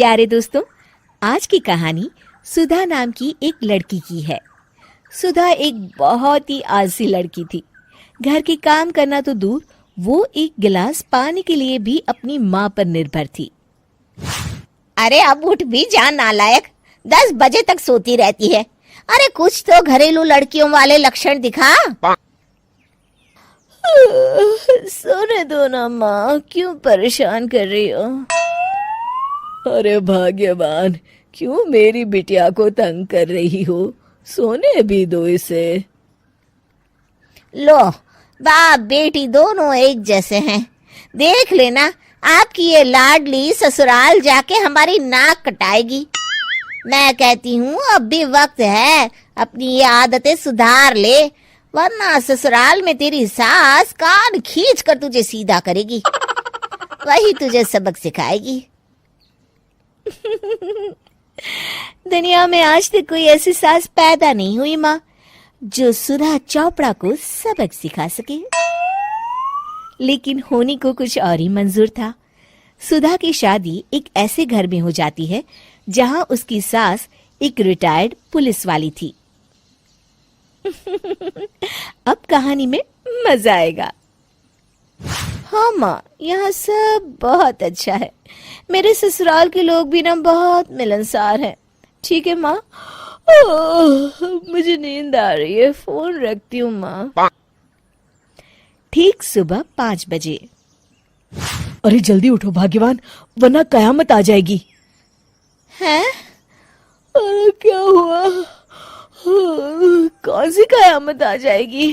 प्यारे दोस्तों, आज की कहानी सुधा नाम की एक लड़की की है। सुधा एक बहुत ही आलसी लड़की थी। घर के काम करना तो दूर, वो एक गिलास पानी के लिए भी अपनी माँ पर निर्भर थी। अरे अब उठ भी जा नालायक, 10 बजे तक सोती रहती है। अरे कुछ तो घरेलू लड़कियों वाले लक्षण दिखा। सोने दो ना माँ, क्यों परेशान कर रही हो? अरे भाग्यवान, क्यों मेरी बिटिया को तंग कर रही हो? सोने भी दो इसे। लो, बाप बेटी दोनों एक जैसे हैं। देख लेना, आपकी ये लाडली ससुराल जाके हमारी नाक कटाएगी। मैं कहती हूँ अब भी वक्त है, अपनी ये आदतें सुधार ले, वरना ससुराल में तेरी सास कान खींच कर तुझे सीधा करेगी। वही तुझे सबक सिखाएगी। दुनिया में आज तक कोई ऐसी सास पैदा नहीं हुई माँ, जो सुधा चोपड़ा को सबक सिखा सके। लेकिन होनी को कुछ और ही मंजूर था। सुधा की शादी एक ऐसे घर में हो जाती है जहां उसकी सास एक रिटायर्ड पुलिस वाली थी। अब कहानी में मजा आएगा। हाँ माँ, यहाँ सब बहुत अच्छा है। मेरे ससुराल के लोग भी ना बहुत मिलनसार हैं। ठीक है माँ, मुझे नींद आ रही है, फोन रखती हूँ माँ। ठीक सुबह 5 बजे। अरे जल्दी उठो भाग्यवान, वरना कयामत आ जाएगी। हैं? अरे क्या हुआ? कौन सी कयामत आ जाएगी?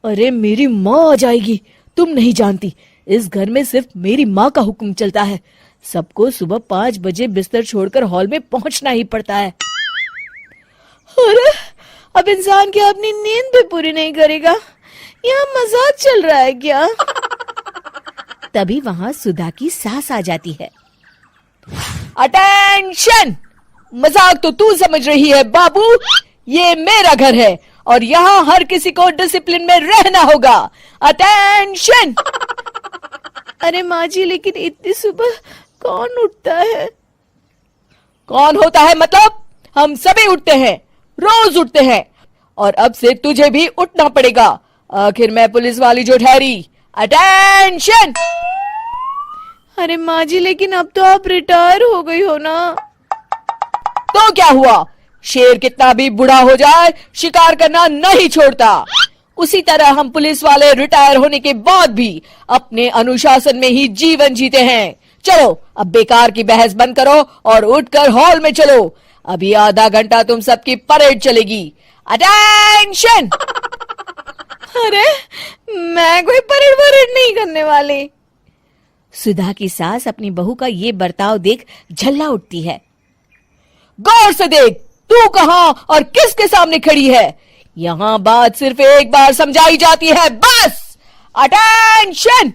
अरे मेरी माँ आ जाएगी। तुम नहीं जानती, इस घर में सिर्फ मेरी माँ का हुक्म चलता है। सबको सुबह 5 बजे बिस्तर छोड़कर हॉल में पहुंचना ही पड़ता है। अरे अब इंसान क्या अपनी नींद भी पूरी नहीं करेगा? यहाँ मजाक चल रहा है क्या? तभी वहां सुधा की सास आ जाती है। अटेंशन! मजाक तो तू समझ रही है बाबू, ये मेरा घर है और यहाँ हर किसी को डिसिप्लिन में रहना होगा। अटेंशन! अरे माँ जी, लेकिन इतनी सुबह कौन उठता है? कौन होता है मतलब? हम सभी उठते हैं, रोज उठते हैं, और अब से तुझे भी उठना पड़ेगा। आखिर मैं पुलिस वाली जो ठहरी। अटेंशन! अरे माँ जी, लेकिन अब तो आप रिटायर हो गई हो ना। तो क्या हुआ? शेर कितना भी बूढ़ा हो जाए, शिकार करना नहीं छोड़ता। उसी तरह हम पुलिस वाले रिटायर होने के बाद भी अपने अनुशासन में ही जीवन जीते हैं। चलो अब बेकार की बहस बंद करो और उठकर हॉल में चलो। अभी आधा घंटा तुम सबकी परेड चलेगी। अटेंशन! अरे मैं कोई परेड नहीं करने वाली। सुधा की सास अपनी बहू का ये बर्ताव देख झल्ला उठती है। गौर से देख, तू कहां और किसके सामने खड़ी है? यहां बात सिर्फ एक बार समझाई जाती है, बस। अटेंशन!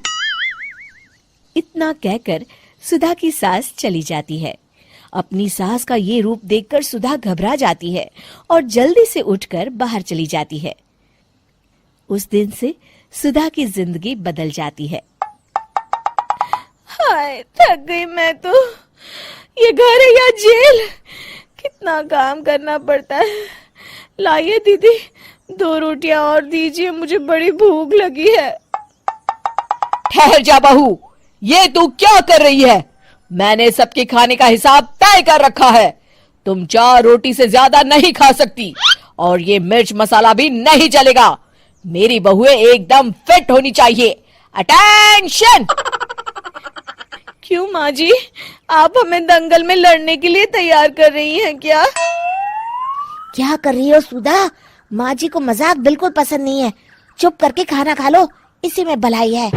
इतना कहकर सुधा की सास चली जाती है। अपनी सास का ये रूप देखकर सुधा घबरा जाती है और जल्दी से उठकर बाहर चली जाती है। उस दिन से सुधा की जिंदगी बदल जाती है। हाय, थक गई मैं तो। ये घर है या जेल? कितना काम करना पड़ता है। लाइए दीदी, 2 रोटियां और दीजिए, मुझे बड़ी भूख लगी है। ठहर जा बहू, ये तू क्या कर रही है? मैंने सबके खाने का हिसाब तय कर रखा है। तुम 4 रोटी से ज्यादा नहीं खा सकती और ये मिर्च मसाला भी नहीं चलेगा। मेरी बहुएं एकदम फिट होनी चाहिए। अटेंशन! क्यों माँ जी, आप हमें दंगल में लड़ने के लिए तैयार कर रही हैं क्या? क्या कर रही हो सुधा? माँ जी को मजाक बिल्कुल पसंद नहीं है। चुप करके खाना खा लो, इसी में भलाई है।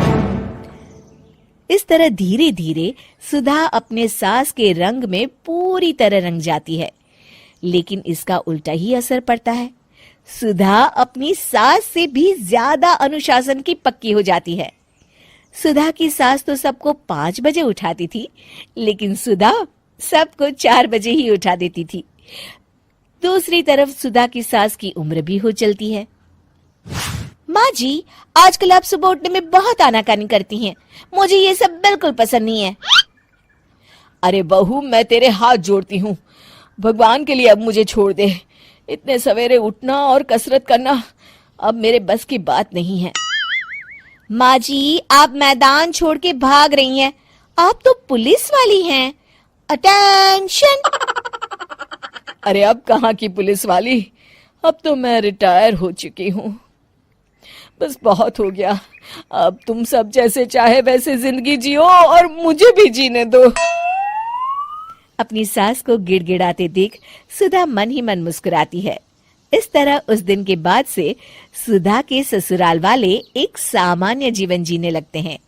इस तरह धीरे धीरे सुधा अपने सास के रंग में पूरी तरह रंग जाती है, लेकिन इसका उल्टा ही असर पड़ता है। सुधा अपनी सास से भी ज्यादा अनुशासन की पक्की हो जाती है। सुधा की सास तो सबको 5 बजे उठाती थी, लेकिन सुधा सबको 4 बजे ही उठा देती थी। दूसरी तरफ सुधा की सास की उम्र भी हो चलती है। माँ जी, आजकल आप सुबह उठने में बहुत आनाकानी करती हैं। मुझे ये सब बिल्कुल पसंद नहीं है। अरे बहू, मैं तेरे हाथ जोड़ती हूँ, भगवान के लिए अब मुझे छोड़ दे। इतने सवेरे उठना और कसरत करना अब मेरे बस की बात नहीं है। माँ जी, आप मैदान छोड़ के भाग रही हैं। आप तो पुलिस वाली हैं। अटेंशन। अरे अब कहाँ की पुलिस वाली, अब तो मैं रिटायर हो चुकी हूँ। बस बहुत हो गया, अब तुम सब जैसे चाहे वैसे जिंदगी जियो और मुझे भी जीने दो। अपनी सास को गिड़गिड़ाते देख सुधा मन ही मन मुस्कुराती है। इस तरह उस दिन के बाद से सुधा के ससुराल वाले एक सामान्य जीवन जीने लगते हैं।